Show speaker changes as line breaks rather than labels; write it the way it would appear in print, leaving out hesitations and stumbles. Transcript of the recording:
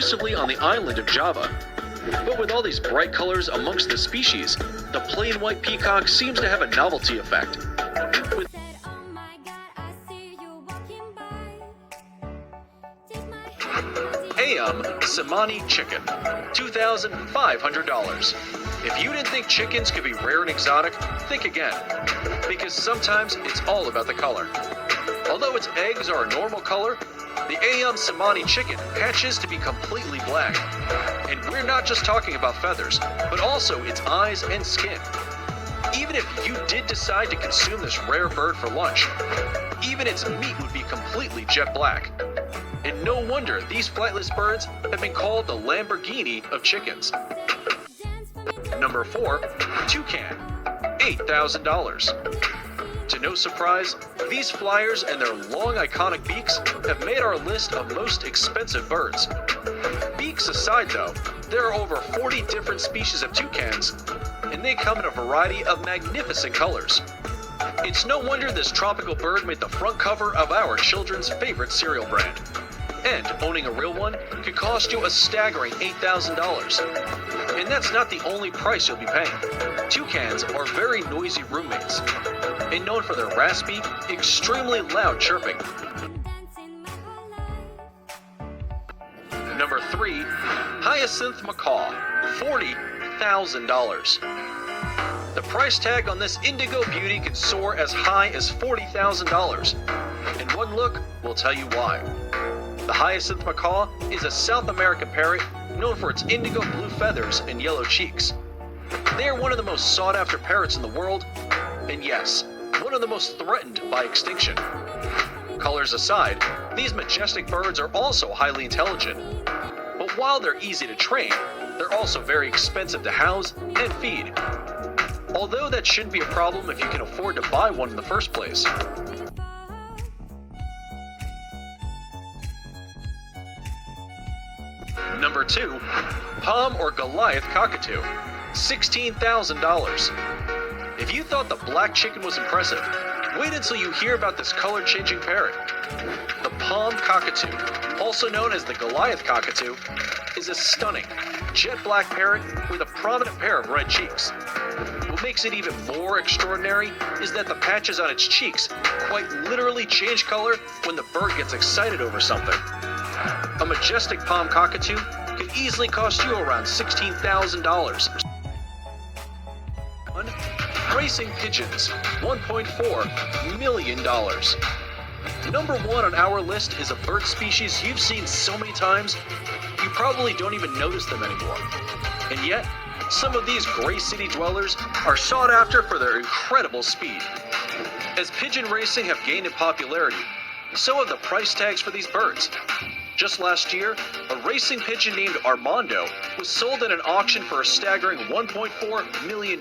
exclusively on the island of Java. But with all these bright colors amongst the species, the plain white peacock seems to have a novelty effect. With Ayam Cemani chicken, $2,500. If you didn't think chickens could be rare and exotic, think again, because sometimes it's all about the color. Although its eggs are a normal color, the Ayam Cemani chicken hatches to be completely black. And we're not just talking about feathers, but also its eyes and skin. Even if you did decide to consume this rare bird for lunch, even its meat would be completely jet black. And no wonder these flightless birds have been called the Lamborghini of chickens. Number 4, toucan, $8,000. To no surprise, these flyers and their long iconic beaks have made our list of most expensive birds. Beaks aside though, there are over 40 different species of toucans, and they come in a variety of magnificent colors. It's no wonder this tropical bird made the front cover of our children's favorite cereal brand. And owning a real one could cost you a staggering $8,000. And that's not the only price you'll be paying. Toucans are very noisy roommates, and known for their raspy, extremely loud chirping. Number 3, hyacinth macaw, $40,000. The price tag on this indigo beauty can soar as high as $40,000, and one look will tell you why. The hyacinth macaw is a South American parrot known for its indigo blue feathers and yellow cheeks. They are one of the most sought-after parrots in the world, and yes, one of the most threatened by extinction. Colors aside, these majestic birds are also highly intelligent. But while they're easy to train, they're also very expensive to house and feed. Although that shouldn't be a problem if you can afford to buy one in the first place. Number 2, palm or Goliath cockatoo, $16,000. If you thought the black chicken was impressive, wait until you hear about this color-changing parrot. The palm cockatoo, also known as the Goliath cockatoo, is a stunning, jet-black parrot with a prominent pair of red cheeks. What makes it even more extraordinary is that the patches on its cheeks quite literally change color when the bird gets excited over something. A majestic palm cockatoo could easily cost you around $16,000. Racing pigeons, $1.4 million. Number 1 on our list is a bird species you've seen so many times, you probably don't even notice them anymore. And yet, some of these gray city dwellers are sought after for their incredible speed. As pigeon racing have gained in popularity, so have the price tags for these birds. Just last year, a racing pigeon named Armando was sold at an auction for a staggering $1.4 million.